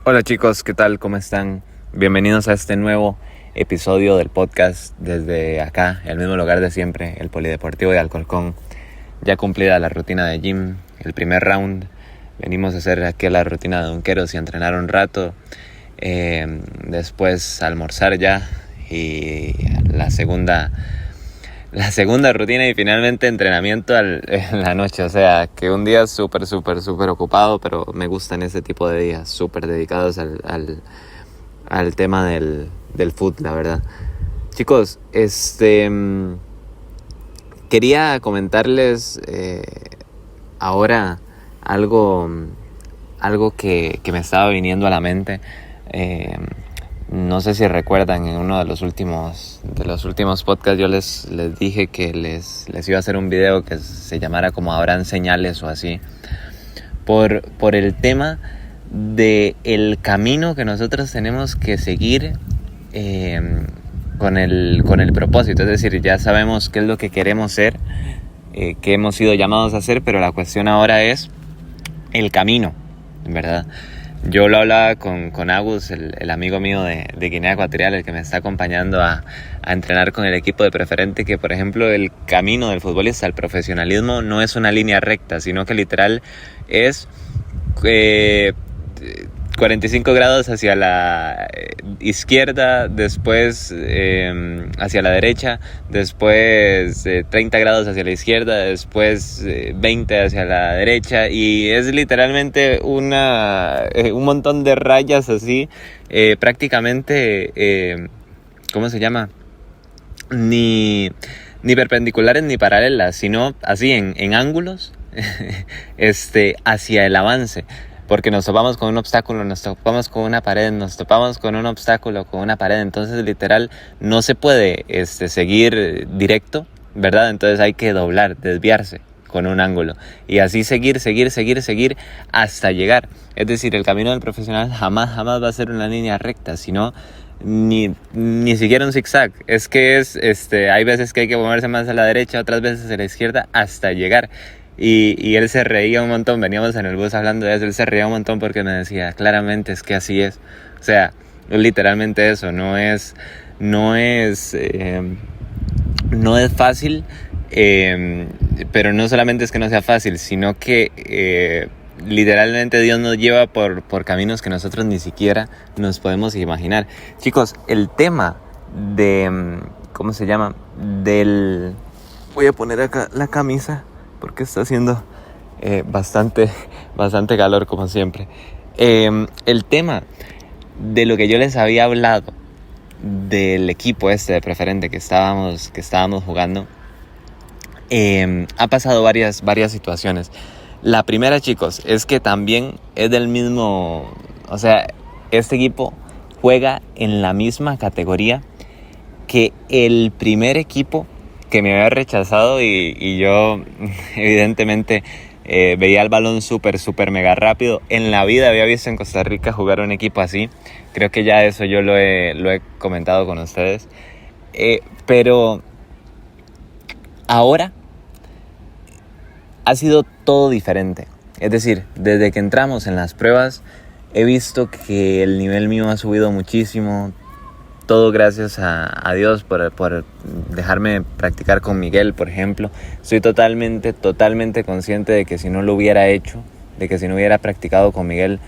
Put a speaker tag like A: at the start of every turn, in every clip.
A: Hola chicos, ¿qué tal? ¿Cómo están? Bienvenidos a este nuevo episodio del podcast desde acá, el mismo lugar de siempre, el Polideportivo de Alcorcón. Ya cumplida la rutina de gym, el primer round. Venimos a hacer aquí la rutina de donqueros y a entrenar un rato. Después almorzar ya y la segunda rutina y finalmente entrenamiento en la noche. O sea, que un día súper ocupado, pero me gustan ese tipo de días, súper dedicados al tema del food, la verdad. Chicos, quería comentarles ahora algo, algo que me estaba viniendo a la mente. No sé si recuerdan, en uno de los últimos podcasts yo les dije que les iba a hacer un video que se llamara como Habrán señales o así, por el tema de el camino que nosotros tenemos que seguir con el propósito. Es decir, ya sabemos qué es lo que queremos ser, qué hemos sido llamados a hacer, pero la cuestión ahora es el camino, ¿verdad? Yo lo hablaba con Agus, el amigo mío de Guinea Ecuatorial, el que me está acompañando a entrenar con el equipo de preferente, que por ejemplo el camino del futbolista al profesionalismo no es una línea recta, sino que literal es 45 grados hacia la izquierda, después hacia la derecha, después 30 grados hacia la izquierda, después 20 hacia la derecha, y es literalmente un montón de rayas así, prácticamente, ¿cómo se llama? Ni perpendiculares ni paralelas, sino así en ángulos hacia el avance. Porque nos topamos con un obstáculo, nos topamos con una pared, nos topamos con un obstáculo, con una pared. Entonces, literal, no se puede seguir directo, ¿verdad? Entonces hay que doblar, desviarse con un ángulo. Y así seguir hasta llegar. Es decir, el camino del profesional jamás va a ser una línea recta, sino ni siquiera un zigzag. Es que hay veces que hay que moverse más a la derecha, otras veces a la izquierda, hasta llegar. Y él se reía un montón, veníamos en el bus hablando de eso, él se reía un montón porque me decía, claramente es que así es. O sea, literalmente eso, no es fácil, pero no solamente es que no sea fácil, sino que literalmente Dios nos lleva por caminos que nosotros ni siquiera nos podemos imaginar. Chicos, el tema de, ¿cómo se llama? Voy a poner acá la camisa porque está haciendo bastante calor como siempre. El tema de lo que yo les había hablado del equipo de preferente que estábamos jugando, ha pasado varias situaciones. La primera, chicos, es que también es del mismo, o sea, este equipo juega en la misma categoría que el primer equipo que me había rechazado, y yo evidentemente veía el balón súper mega rápido. En la vida había visto en Costa Rica jugar un equipo así. Creo que ya eso yo lo he comentado con ustedes. Pero ahora ha sido todo diferente. Es decir, desde que entramos en las pruebas he visto que el nivel mío ha subido muchísimo. Todo gracias a Dios por dejarme practicar con Miguel, por ejemplo. Soy totalmente consciente de que si no lo hubiera hecho, de que si no hubiera practicado con Miguel,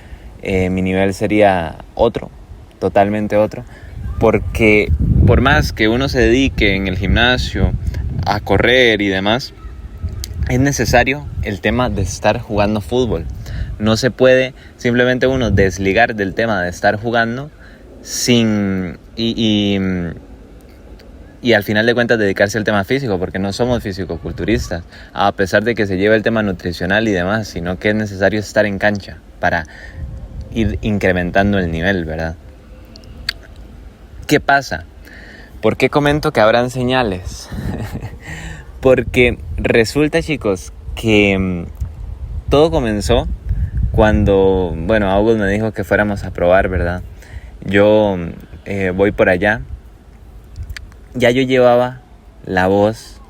A: mi nivel sería otro, totalmente otro. Porque por más que uno se dedique en el gimnasio a correr y demás, es necesario el tema de estar jugando fútbol. No se puede simplemente uno desligar del tema de estar jugando y al final de cuentas dedicarse al tema físico, porque no somos fisicoculturistas, a pesar de que se lleva el tema nutricional y demás, sino que es necesario estar en cancha para ir incrementando el nivel, ¿verdad? ¿Qué pasa? ¿Por qué comento que habrán señales? Porque resulta, chicos, que todo comenzó cuando, August me dijo que fuéramos a probar, ¿verdad? Yo voy por allá. Ya yo llevaba la voz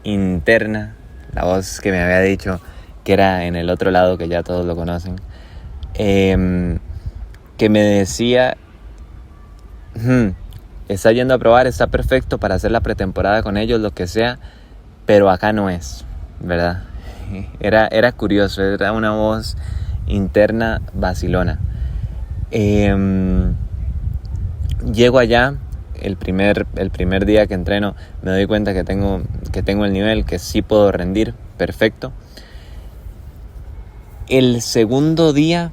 A: interna, la voz que me había dicho que era en el otro lado, que ya todos lo conocen. que me decía, está yendo a probar, está perfecto para hacer la pretemporada con ellos, lo que sea, pero acá no es, ¿verdad? Era curioso, era una voz interna vacilona. Llego allá, el primer día que entreno, me doy cuenta que tengo el nivel, que sí puedo rendir, perfecto. El segundo día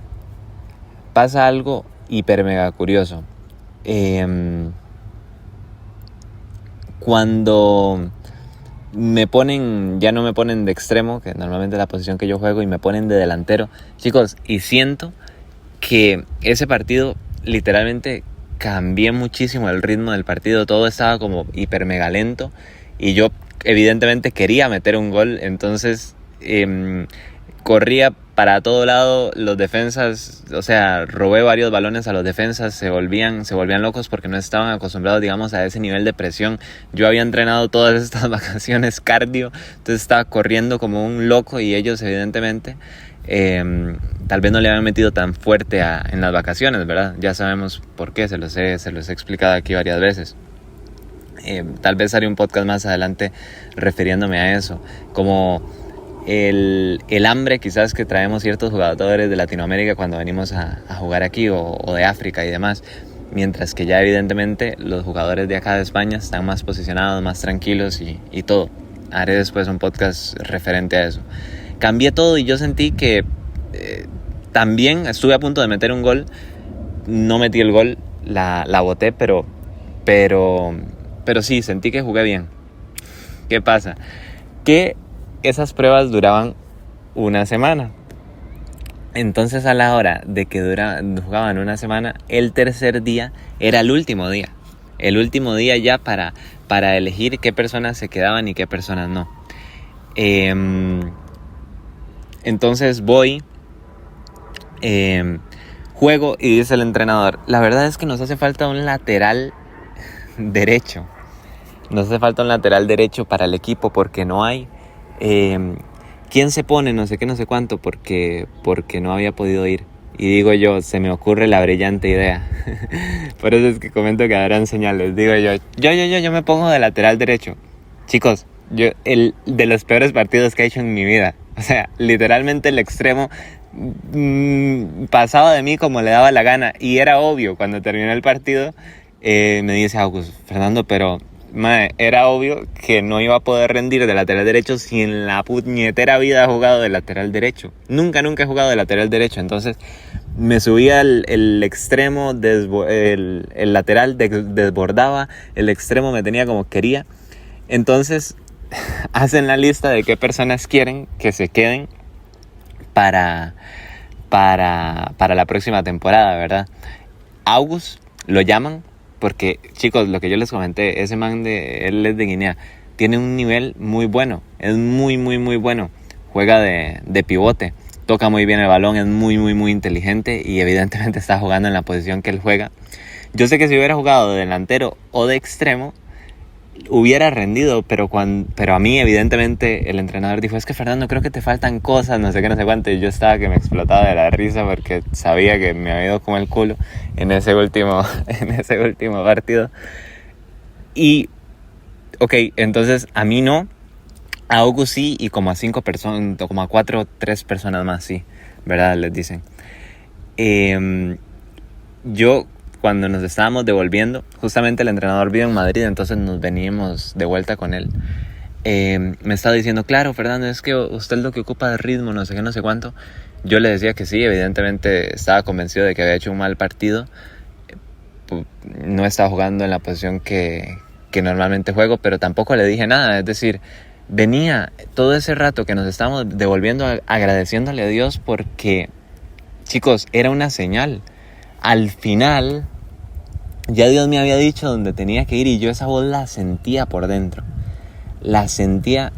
A: pasa algo hiper mega curioso. Cuando ya no me ponen de extremo, que normalmente es la posición que yo juego, y me ponen de delantero, chicos, y siento que ese partido literalmente cambié muchísimo el ritmo del partido, todo estaba como hiper mega lento y yo evidentemente quería meter un gol, entonces corría para todo lado, los defensas, o sea, robé varios balones a los defensas, se volvían locos porque no estaban acostumbrados, digamos, a ese nivel de presión. Yo había entrenado todas estas vacaciones cardio, entonces estaba corriendo como un loco y ellos evidentemente tal vez no le habían metido tan fuerte en las vacaciones, ¿verdad? Ya sabemos por qué, se los he explicado aquí varias veces. Tal vez haré un podcast más adelante refiriéndome a eso, como el hambre quizás que traemos ciertos jugadores de Latinoamérica cuando venimos a jugar aquí o de África y demás, mientras que ya evidentemente los jugadores de acá de España están más posicionados, más tranquilos y todo. Haré después un podcast referente a eso. Cambié todo y yo sentí que también estuve a punto de meter un gol, no metí el gol, la boté, pero sí, sentí que jugué bien. ¿Qué pasa? Que esas pruebas duraban una semana. Entonces a la hora de que jugaban una semana, el tercer día era el último día. El último día ya para elegir qué personas se quedaban y qué personas no. Entonces voy, juego y dice el entrenador, la verdad es que nos hace falta un lateral derecho. Nos hace falta un lateral derecho para el equipo porque no hay. ¿Quién se pone? No sé qué, no sé cuánto, porque no había podido ir. Y digo yo, se me ocurre la brillante idea. Por eso es que comento que habrán señales. Digo yo me pongo de lateral derecho. Chicos, el de los peores partidos que he hecho en mi vida. O sea, literalmente el extremo pasaba de mí como le daba la gana. Y era obvio, cuando terminó el partido, me dice August, Fernando, pero era obvio que no iba a poder rendir de lateral derecho si en la puñetera vida he jugado de lateral derecho. Nunca he jugado de lateral derecho. Entonces me subía el extremo, el lateral desbordaba, el extremo me tenía como quería. Entonces hacen la lista de qué personas quieren que se queden para la próxima temporada, ¿verdad? August lo llaman porque, chicos, lo que yo les comenté, ese man él es de Guinea, tiene un nivel muy bueno, es muy bueno, juega de pivote, toca muy bien el balón, es muy inteligente y evidentemente está jugando en la posición que él juega. Yo sé que si hubiera jugado de delantero o de extremo hubiera rendido, pero a mí evidentemente el entrenador dijo, es que Fernando, creo que te faltan cosas, no sé qué, no sé cuánto, y yo estaba que me explotaba de la risa porque sabía que me había ido como el culo en ese último partido. Y ok, entonces a mí no, a August sí, y como a 5 personas, como a 3 personas más sí, ¿verdad? Les dicen. Yo, cuando nos estábamos devolviendo, justamente el entrenador vive en Madrid, entonces nos veníamos de vuelta con él. Me estaba diciendo, claro, Fernando, es que usted es lo que ocupa de ritmo, no sé qué, no sé cuánto. Yo le decía que sí, evidentemente estaba convencido de que había hecho un mal partido. No estaba jugando en la posición que normalmente juego, pero tampoco le dije nada. Es decir, venía todo ese rato que nos estábamos devolviendo agradeciéndole a Dios porque, chicos, era una señal. Al final, ya Dios me había dicho dónde tenía que ir y yo esa voz la sentía por dentro. La sentía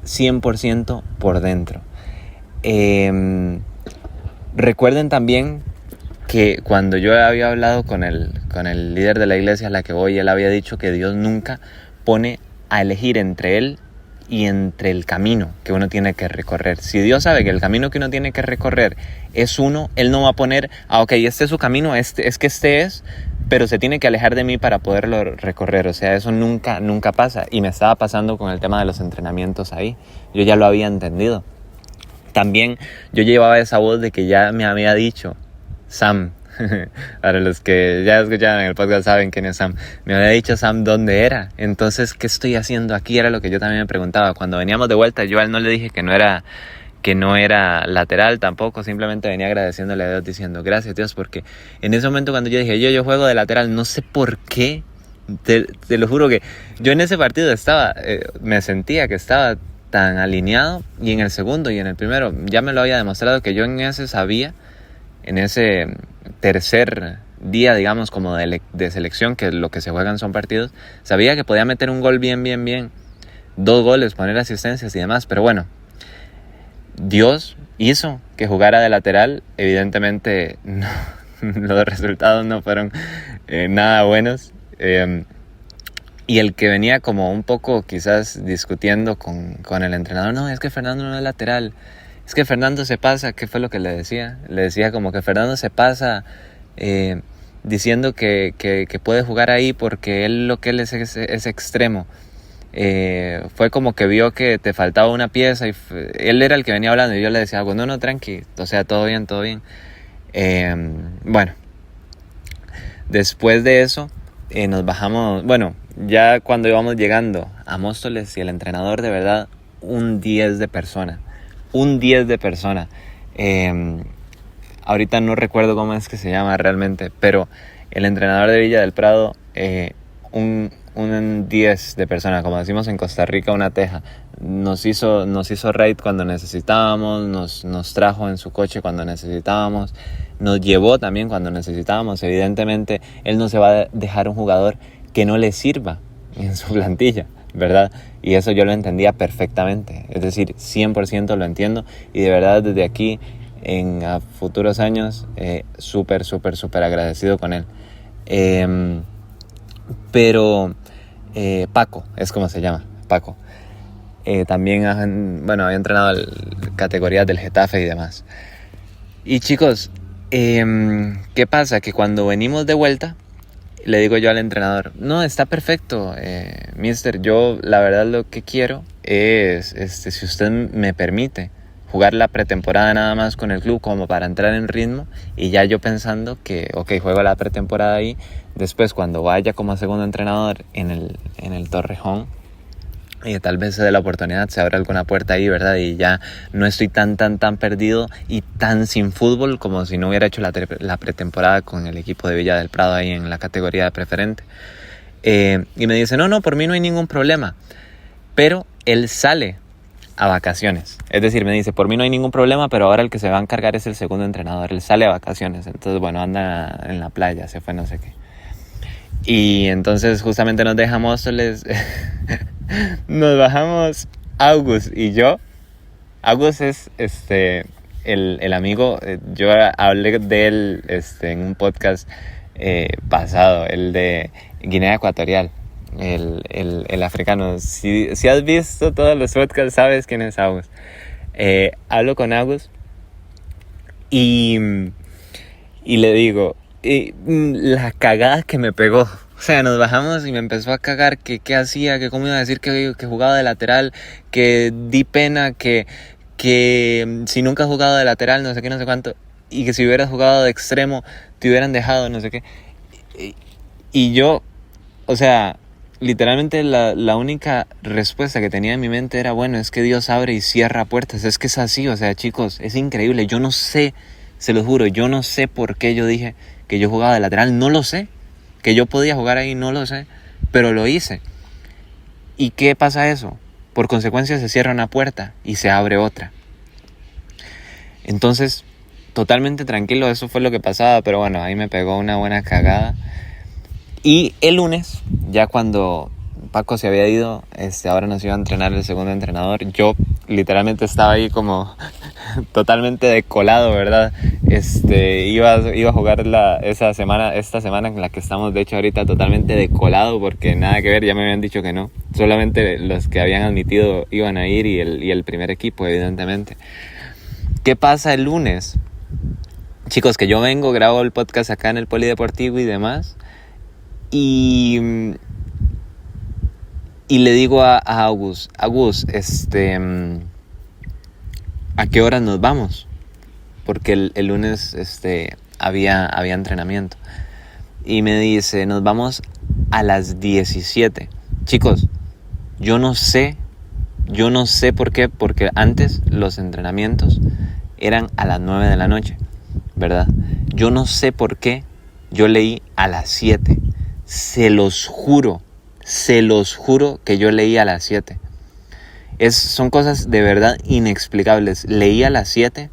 A: 100% por dentro. Recuerden también que cuando yo había hablado con el líder de la iglesia a la que voy, él había dicho que Dios nunca pone a elegir entre él y entre el camino que uno tiene que recorrer. Si Dios sabe que el camino que uno tiene que recorrer es uno, Él no va a poner, ok, este es su camino, este es, pero se tiene que alejar de mí para poderlo recorrer. O sea, eso nunca pasa. Y me estaba pasando con el tema de los entrenamientos ahí. Yo ya lo había entendido. También yo llevaba esa voz de que ya me había dicho Sam. Para los que ya escucharon el podcast saben quién es Sam. Me había dicho Sam dónde era. Entonces, ¿qué estoy haciendo aquí? Era lo que yo también me preguntaba. Cuando veníamos de vuelta, yo a él no le dije que no era lateral tampoco. Simplemente venía agradeciéndole a Dios diciendo gracias Dios, porque en ese momento cuando yo dije yo juego de lateral, no sé por qué, te lo juro que yo en ese partido me sentía que estaba tan alineado, y en el segundo y en el primero ya me lo había demostrado que yo en ese sabía, en ese tercer día, digamos, como de selección, que lo que se juegan son partidos, sabía que podía meter un gol bien, 2 goles, poner asistencias y demás. Pero bueno, Dios hizo que jugara de lateral. Evidentemente no, los resultados no fueron nada buenos, y el que venía como un poco quizás discutiendo con el entrenador, no, es que Fernando no es lateral, es que Fernando se pasa. ¿Qué fue lo que le decía? Le decía como que Fernando se pasa diciendo que puede jugar ahí porque él es extremo. Fue como que vio que te faltaba una pieza y él era el que venía hablando, y yo le decía algo, no, tranqui, o sea, todo bien. Bueno, después de eso nos bajamos, bueno, ya cuando íbamos llegando a Móstoles, y el entrenador de verdad, un 10 de persona. Ahorita no recuerdo cómo es que se llama realmente, pero el entrenador de Villa del Prado, un 10 de persona, como decimos en Costa Rica, una teja. Nos hizo raid cuando necesitábamos, nos trajo en su coche cuando necesitábamos, nos llevó también cuando necesitábamos. Evidentemente, él no se va a dejar un jugador que no le sirva en su plantilla, ¿verdad? Y eso yo lo entendía perfectamente, es decir, 100% lo entiendo, y de verdad desde aquí, a futuros años, súper agradecido con él. Pero Paco, es como se llama, Paco. También había entrenado categorías del Getafe y demás. Y chicos, ¿qué pasa? Que cuando venimos de vuelta, le digo yo al entrenador, no, está perfecto, mister, yo la verdad lo que quiero es, si usted me permite, jugar la pretemporada nada más con el club como para entrar en ritmo, y ya yo pensando que, juego la pretemporada ahí, después cuando vaya como segundo entrenador en el Torrejón, y tal vez se dé la oportunidad, se abra alguna puerta ahí, ¿verdad? Y ya no estoy tan perdido y tan sin fútbol como si no hubiera hecho la pretemporada con el equipo de Villa del Prado ahí en la categoría de preferente. Y me dice, no, por mí no hay ningún problema. Pero él sale a vacaciones. Es decir, me dice, por mí no hay ningún problema, pero ahora el que se va a encargar es el segundo entrenador. Él sale a vacaciones. Entonces, bueno, anda en la playa, se fue no sé qué. Y entonces justamente nos dejamos, nos bajamos August y yo. August es el amigo, yo hablé de él en un podcast pasado, el de Guinea Ecuatorial, el africano. Si has visto todos los podcasts, sabes quién es August. Hablo con August y le digo, la cagada que me pegó. O sea, nos bajamos y me empezó a cagar que qué hacía, que cómo iba a decir que jugaba de lateral, que di pena, que si nunca has jugado de lateral, no sé qué, no sé cuánto, y que si hubieras jugado de extremo, te hubieran dejado, no sé qué. Y yo, o sea, literalmente la única respuesta que tenía en mi mente era, bueno, es que Dios abre y cierra puertas, es que es así, o sea, chicos, es increíble. Yo no sé, se lo juro, yo no sé por qué yo dije que yo jugaba de lateral, no lo sé. Que yo podía jugar ahí, no lo sé, pero lo hice. ¿Y qué pasa eso? Por consecuencia se cierra una puerta y se abre otra. Entonces, totalmente tranquilo, eso fue lo que pasaba, pero bueno, ahí me pegó una buena cagada. Y el lunes, ya cuando Paco se había ido, ahora nos iba a entrenar el segundo entrenador, yo literalmente estaba ahí como totalmente decolado, ¿verdad? Iba a jugar esta semana en la que estamos, de hecho, ahorita totalmente decolado porque nada que ver, ya me habían dicho que no. Solamente los que habían admitido iban a ir y el primer equipo, evidentemente. ¿Qué pasa el lunes? Chicos, que yo vengo, grabo el podcast acá en el Polideportivo y demás. Y le digo a August, ¿a qué horas nos vamos? Porque el lunes había entrenamiento. Y me dice, nos vamos a las 17. Chicos, yo no sé por qué, porque antes los entrenamientos eran a las 9 de la noche, ¿verdad? Yo no sé por qué yo leí a las 7. Se los juro que yo leí a las 7. Son cosas de verdad inexplicables. Leí a las 7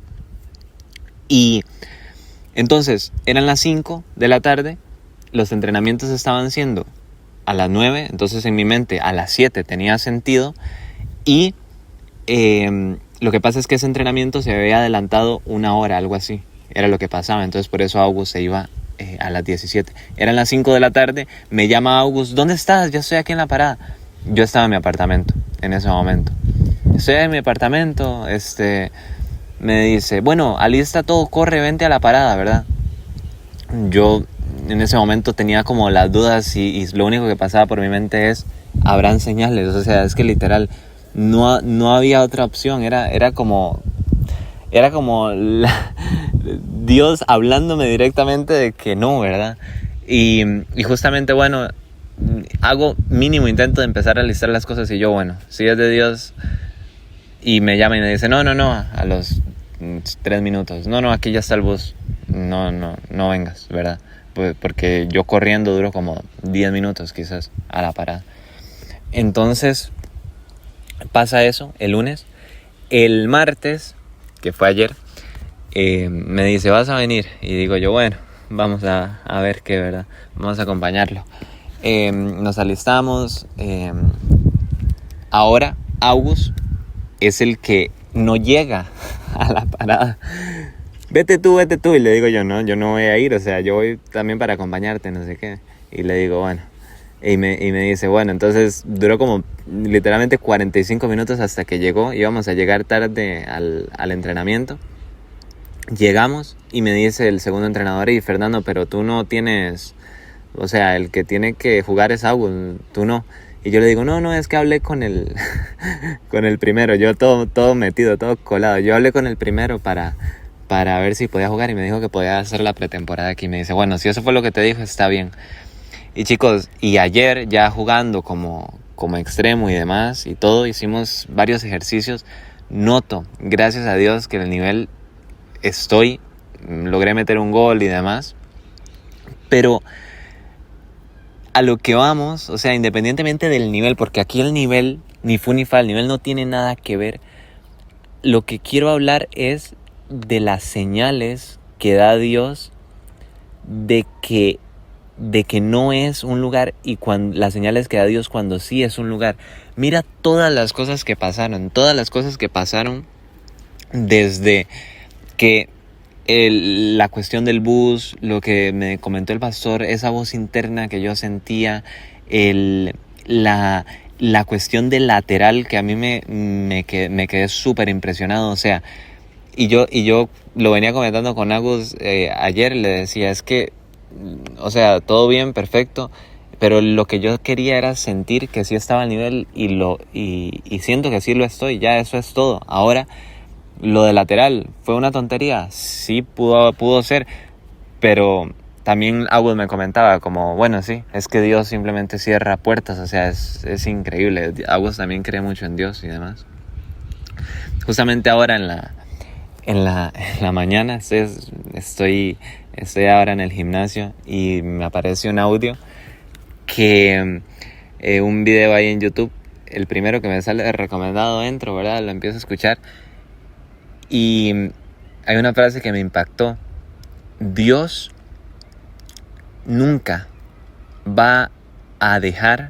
A: y entonces eran las 5 de la tarde, los entrenamientos estaban siendo a las 9, entonces en mi mente a las 7 tenía sentido y lo que pasa es que ese entrenamiento se había adelantado una hora, algo así, era lo que pasaba, entonces por eso August se iba a las 17. Eran las 5 de la tarde, me llama August, ¿dónde estás? Ya estoy aquí en la parada. Yo estaba en mi apartamento en ese momento. Estoy en mi apartamento, me dice, bueno, alista todo, corre, vente a la parada, ¿verdad? Yo en ese momento tenía como las dudas y lo único que pasaba por mi mente es, ¿habrán señales? O sea, es que literal no había otra opción, era como Dios hablándome directamente de que no, ¿verdad? Y justamente, bueno, hago mínimo intento de empezar a listar las cosas y yo, bueno, si es de Dios, y me llama y me dice, no, a los 3 minutos, no, aquí ya está el bus, no vengas, ¿verdad? Pues porque yo corriendo duro como 10 minutos quizás a la parada. Entonces pasa eso el lunes. El martes, que fue ayer, me dice, ¿vas a venir? Y digo yo, bueno, vamos a ver qué, ¿verdad? Vamos a acompañarlo. Nos alistamos. Ahora August es el que no llega a la parada. Vete tú. Y le digo yo no voy a ir, o sea, yo voy también para acompañarte, no sé qué. Y le digo, bueno. Y me dice, bueno, entonces duró como literalmente 45 minutos hasta que llegó. Íbamos a llegar tarde al entrenamiento. Llegamos y me dice el segundo entrenador, y Fernando, pero tú no tienes, o sea, el que tiene que jugar es August, tú no. Y yo le digo, no, es que hablé con el con el primero, yo todo metido, todo colado. Yo hablé con el primero para ver si podía jugar y me dijo que podía hacer la pretemporada aquí. Me dice, bueno, si eso fue lo que te dijo, está bien. Y chicos, y ayer ya jugando como extremo y demás y todo, hicimos varios ejercicios. Noto, gracias a Dios, que el nivel logré meter un gol y demás. Pero a lo que vamos, o sea, independientemente del nivel, porque aquí el nivel, ni fu ni fa, el nivel no tiene nada que ver. Lo que quiero hablar es de las señales que da Dios de que no es un lugar, y las señales que da Dios cuando sí es un lugar. Mira todas las cosas que pasaron desde que la cuestión del bus, lo que me comentó el pastor, esa voz interna que yo sentía, la cuestión del lateral, que a mí me quedé súper impresionado, o sea, y yo lo venía comentando con Agus ayer, le decía, es que, o sea, todo bien, perfecto, pero lo que yo quería era sentir que sí estaba al nivel y siento que sí lo estoy, ya eso es todo. Ahora, lo de lateral, ¿fue una tontería? Sí, pudo ser, pero también Agus me comentaba como, bueno, sí, es que Dios simplemente cierra puertas, o sea, es increíble. Agus también cree mucho en Dios y demás. Justamente ahora en la mañana estoy ahora en el gimnasio y me aparece un audio que un video ahí en YouTube, el primero que me sale recomendado, entro, ¿verdad? Lo empiezo a escuchar y hay una frase que me impactó. Dios nunca va a dejar,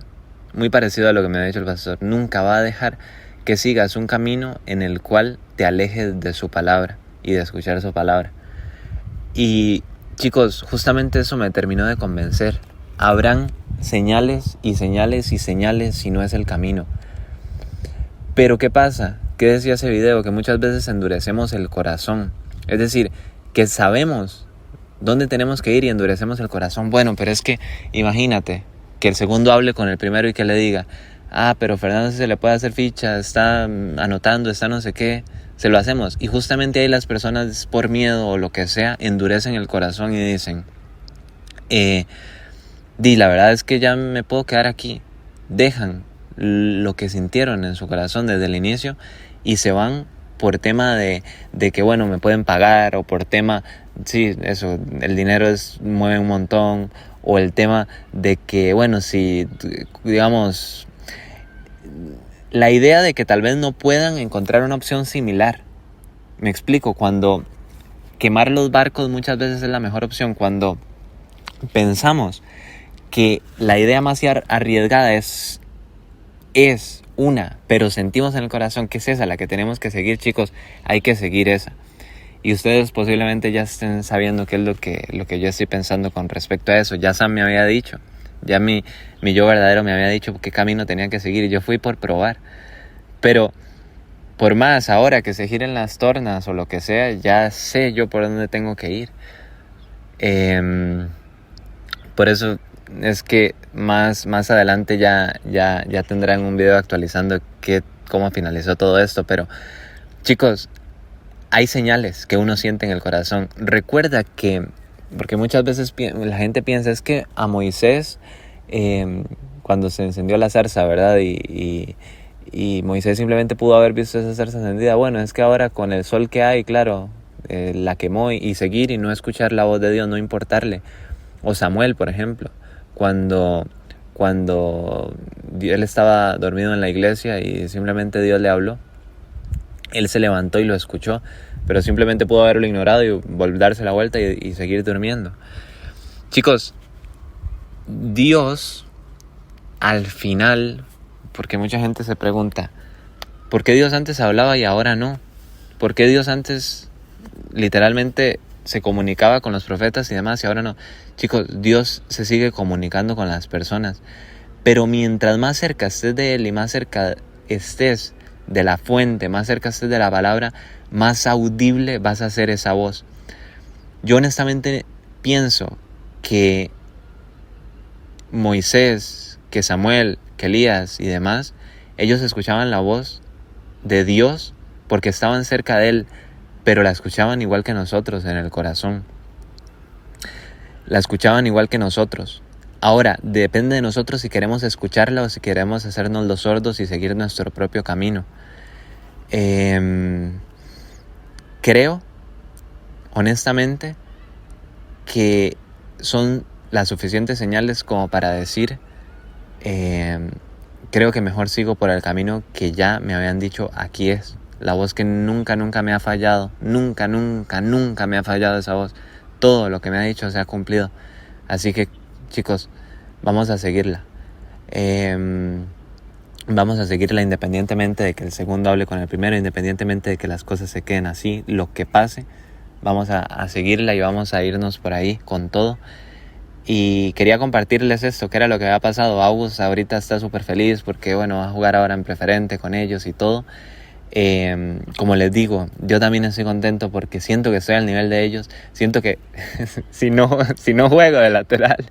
A: muy parecido a lo que me ha dicho el pastor, nunca va a dejar que sigas un camino en el cual te alejes de su palabra y de escuchar su palabra. Y chicos, justamente eso me terminó de convencer. Habrán señales y señales y señales si no es el camino. Pero ¿qué pasa? ¿Qué decía ese video? Que muchas veces endurecemos el corazón. Es decir, que sabemos dónde tenemos que ir y endurecemos el corazón. Bueno, pero es que imagínate que el segundo hable con el primero y que le diga: pero Fernando se le puede hacer ficha, está anotando, está no sé qué. Se lo hacemos. Y justamente ahí las personas, por miedo o lo que sea, endurecen el corazón y dicen: la verdad es que ya me puedo quedar aquí. Dejan lo que sintieron en su corazón desde el inicio y se van por tema de que bueno, me pueden pagar, o por tema, sí, eso, el dinero mueve un montón, o el tema de que bueno, si digamos, la idea de que tal vez no puedan encontrar una opción similar. Me explico, cuando quemar los barcos muchas veces es la mejor opción, cuando pensamos que la idea más arriesgada es una, pero sentimos en el corazón que es esa la que tenemos que seguir, chicos, hay que seguir esa. Y ustedes posiblemente ya estén sabiendo qué es lo que yo estoy pensando con respecto a eso. Ya Sam me había dicho, ya mi yo verdadero me había dicho qué camino tenía que seguir, y yo fui por probar. Pero por más ahora que se giren las tornas o lo que sea, ya sé yo por dónde tengo que ir. Por eso es que más adelante ya tendrán un video actualizando cómo finalizó todo esto. Pero chicos, hay señales que uno siente en el corazón. Recuerda que, porque muchas veces la gente piensa, es que a Moisés, cuando se encendió la zarza, ¿verdad? Y Moisés simplemente pudo haber visto esa zarza encendida. Bueno, es que ahora con el sol que hay, claro, la quemó, y seguir y no escuchar la voz de Dios, no importarle. O Samuel, por ejemplo, cuando él estaba dormido en la iglesia y simplemente Dios le habló, él se levantó y lo escuchó, pero simplemente pudo haberlo ignorado y darse la vuelta y seguir durmiendo. Chicos, Dios al final, porque mucha gente se pregunta, ¿por qué Dios antes hablaba y ahora no? ¿Por qué Dios antes literalmente se comunicaba con los profetas y demás y ahora no? Chicos, Dios se sigue comunicando con las personas, pero mientras más cerca estés de Él y más cerca estés de la fuente, más cerca estés de la palabra, más audible vas a hacer esa voz. Yo honestamente pienso que Moisés, que Samuel, que Elías y demás, ellos escuchaban la voz de Dios porque estaban cerca de Él, pero la escuchaban igual que nosotros en el corazón. La escuchaban igual que nosotros. Ahora, depende de nosotros si queremos escucharla o si queremos hacernos los sordos y seguir nuestro propio camino. Creo, honestamente, que son las suficientes señales como para decir, creo que mejor sigo por el camino que ya me habían dicho, aquí es. La voz que nunca me ha fallado, nunca me ha fallado esa voz. Todo lo que me ha dicho se ha cumplido. Así que, chicos, vamos a seguirla. Vamos a seguirla independientemente de que el segundo hable con el primero, independientemente de que las cosas se queden así, lo que pase. Vamos a seguirla y vamos a irnos por ahí con todo. Y quería compartirles esto, que era lo que había pasado. August ahorita está súper feliz porque, bueno, va a jugar ahora en preferente con ellos y todo. Como les digo, yo también estoy contento porque siento que estoy al nivel de ellos. Siento que si no juego de lateral,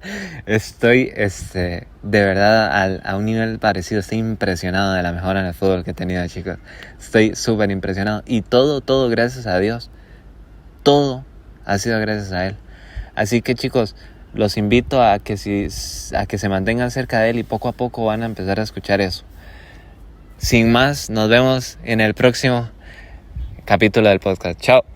A: estoy de verdad a un nivel parecido. Estoy impresionado de la mejora en el fútbol que he tenido, chicos. Estoy súper impresionado. Y todo gracias a Dios. Todo ha sido gracias a Él. Así que, chicos, los invito a que se mantengan cerca de Él y poco a poco van a empezar a escuchar eso. Sin más, nos vemos en el próximo capítulo del podcast. Chao.